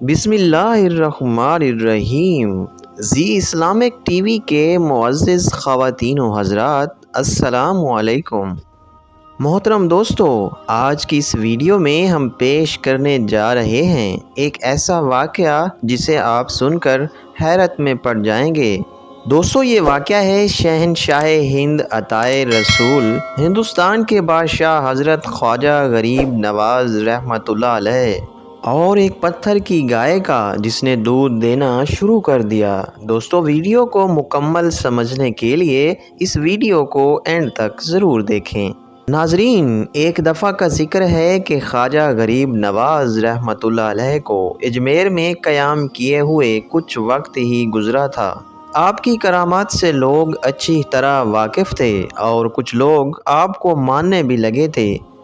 बिस्मिल्लाहिर्रहमानिर्रहीम। जी Islamic TV के मुअज़्ज़िज़ ख़वातीन व हज़रात, अस्सलामु अलैकुम। मोहतरम दोस्तों, आज की इस वीडियो में हम पेश करने जा रहे हैं एक ऐसा वाक़या जिसे आप सुनकर हैरत में पड़ जाएंगे। दोस्तों, ये वाक़या है शहंशाह हिंद अताए रसूल हिंदुस्तान के बादशाह हज़रत ख्वाजा गरीब नवाज़ रहमतुल्लाह अलैह और एक पत्थर की गाय का जिसने दूध देना शुरू कर दिया। दोस्तों, वीडियो को मुकम्मल समझने के लिए इस वीडियो को एंड तक ज़रूर देखें। नाजरीन, एक दफ़ा का ज़िक्र है कि ख्वाजा गरीब नवाज़ रहमतुल्लाह अलैह को अजमेर में क़याम किए हुए कुछ वक्त ही गुज़रा था। आपकी करामात से लोग अच्छी तरह वाकिफ़ थे और कुछ लोग आपको मानने भी लगे थे।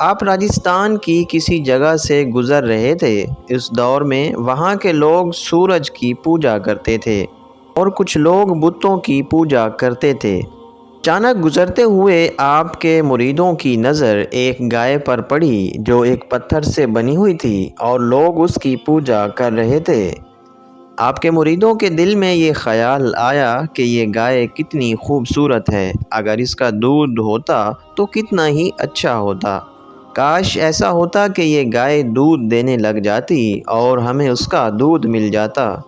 आप राजस्थान की किसी जगह से गुज़र रहे थे। इस दौर में वहाँ के लोग सूरज की पूजा करते थे और कुछ लोग बुतों की पूजा करते थे। अचानक गुज़रते हुए आपके मुरीदों की नज़र एक गाय पर पड़ी जो एक पत्थर से बनी हुई थी और लोग उसकी पूजा कर रहे थे। आपके मुरीदों के दिल में ये ख़याल आया कि ये गाय कितनी खूबसूरत है, अगर इसका दूध होता तो कितना ही अच्छा होता। काश ऐसा होता कि ये गाय दूध देने लग जाती और हमें उसका दूध मिल जाता।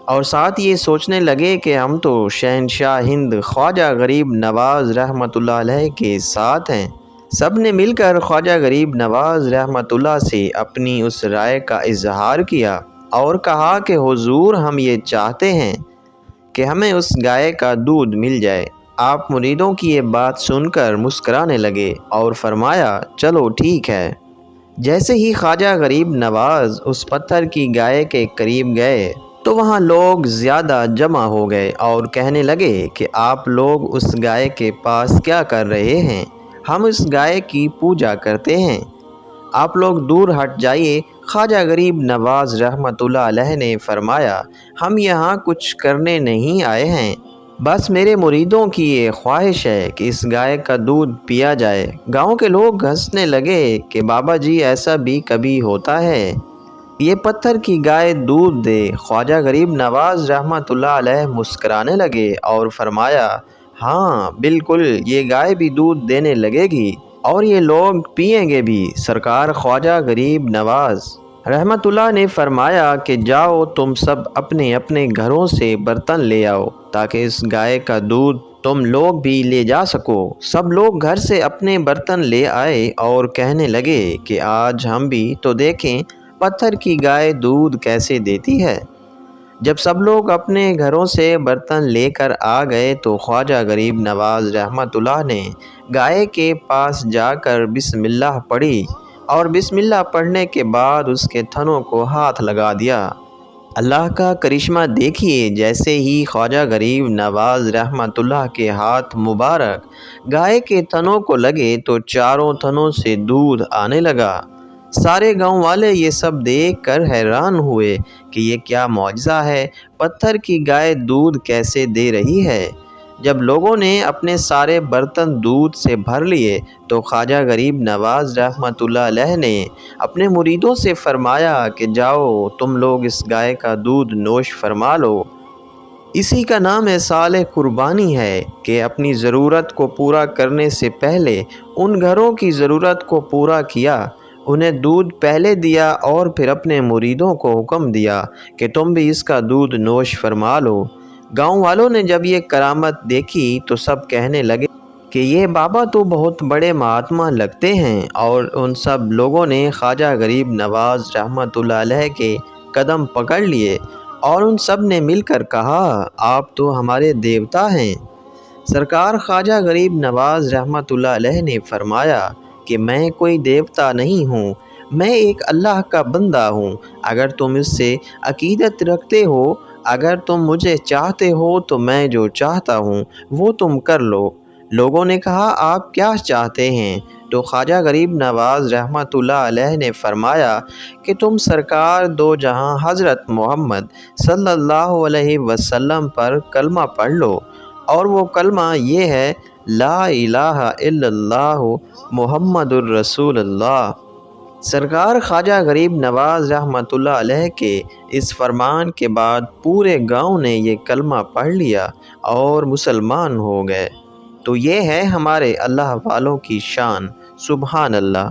और साथ ये सोचने लगे कि हम तो शहंशाह हिंद ख्वाजा गरीब नवाज़ रहमतुल्लाह अलैह के साथ हैं। सब ने मिलकर ख्वाजा गरीब नवाज़ रहमतुल्लाह से अपनी उस राय का इजहार किया और कहा कि हुजूर, हम ये चाहते हैं कि हमें उस गाय का दूध मिल जाए। आप मुरीदों की ये बात सुनकर मुस्कराने लगे और फरमाया, चलो ठीक है। जैसे ही ख्वाजा गरीब नवाज़ उस पत्थर की गाय के करीब गए तो वहाँ लोग ज़्यादा जमा हो गए और कहने लगे कि आप लोग उस गाय के पास क्या कर रहे हैं? हम उस गाय की पूजा करते हैं, आप लोग दूर हट जाइए। ख्वाजा गरीब नवाज़ रहमतुल्लाह अलैह ने फरमाया, हम यहाँ कुछ करने नहीं आए हैं, बस मेरे मुरीदों की ये ख्वाहिश है कि इस गाय का दूध पिया जाए। गांव के लोग हंसने लगे कि बाबा जी, ऐसा भी कभी होता है, ये पत्थर की गाय दूध दे। ख्वाजा गरीब नवाज़ रहमतुल्लाह अलैह मुस्कराने लगे और फरमाया, हाँ बिल्कुल, ये गाय भी दूध देने लगेगी और ये लोग पिएंगे भी। सरकार ख्वाजा गरीब नवाज़ रहमतुल्लाह ने फरमाया कि जाओ, तुम सब अपने अपने घरों से बर्तन ले आओ ताकि इस गाय का दूध तुम लोग भी ले जा सको। सब लोग घर से अपने बर्तन ले आए और कहने लगे कि आज हम भी तो देखें पत्थर की गाय दूध कैसे देती है। जब सब लोग अपने घरों से बर्तन लेकर आ गए तो ख्वाजा गरीब नवाज़ रहमतुल्लाह ने गाय के पास जाकर बिस्मिल्लाह पढ़ी और बिस्मिल्लाह पढ़ने के बाद उसके थनों को हाथ लगा दिया। अल्लाह का करिश्मा देखिए, जैसे ही ख्वाजा गरीब नवाज़ रहमतुल्लाह के हाथ मुबारक गाय के थनों को लगे तो चारों थनों से दूध आने लगा। सारे गांव वाले ये सब देख कर हैरान हुए कि ये क्या मौजज़ा है, पत्थर की गाय दूध कैसे दे रही है। जब लोगों ने अपने सारे बर्तन दूध से भर लिए तो ख्वाजा गरीब नवाज़ रहमतुल्लाह अलैह ने अपने मुरीदों से फरमाया कि जाओ, तुम लोग इस गाय का दूध नोश फरमा लो। इसी का नाम है साले कुर्बानी है कि अपनी ज़रूरत को पूरा करने से पहले उन घरों की ज़रूरत को पूरा किया, उन्हें दूध पहले दिया और फिर अपने मुरीदों को हुक्म दिया कि तुम भी इसका दूध नोश फरमा लो। गांव वालों ने जब ये करामत देखी तो सब कहने लगे कि ये बाबा तो बहुत बड़े महात्मा लगते हैं, और उन सब लोगों ने ख्वाजा गरीब नवाज़ रहमतुल्लाह अलैह के कदम पकड़ लिए और उन सब ने मिलकर कहा, आप तो हमारे देवता हैं। सरकार ख्वाजा गरीब नवाज़ रहमतुल्लाह अलैह ने फरमाया कि मैं कोई देवता नहीं हूँ, मैं एक अल्लाह का बंदा हूँ। अगर तुम इससे अकीदत रखते हो, अगर तुम मुझे चाहते हो तो मैं जो चाहता हूँ वो तुम कर लो। लोगों ने कहा, आप क्या चाहते हैं? तो ख्वाजा गरीब नवाज़ रहमतुल्लाह अलैह ने फरमाया कि तुम सरकार दो जहां हज़रत मोहम्मद सल्लल्लाहु अलैहि वसल्लम पर कलमा पढ़ लो, और वो कलमा ये है, ला इलाहा इल्लल्लाहु मुहम्मदुर रसूलुल्लाह। سرکار خواجہ غریب نواز رحمۃ اللہ علیہ کے اس فرمان کے بعد پورے گاؤں نے یہ کلمہ پڑھ لیا اور مسلمان ہو گئے۔ تو یہ ہے ہمارے اللہ والوں کی شان، سبحان اللہ۔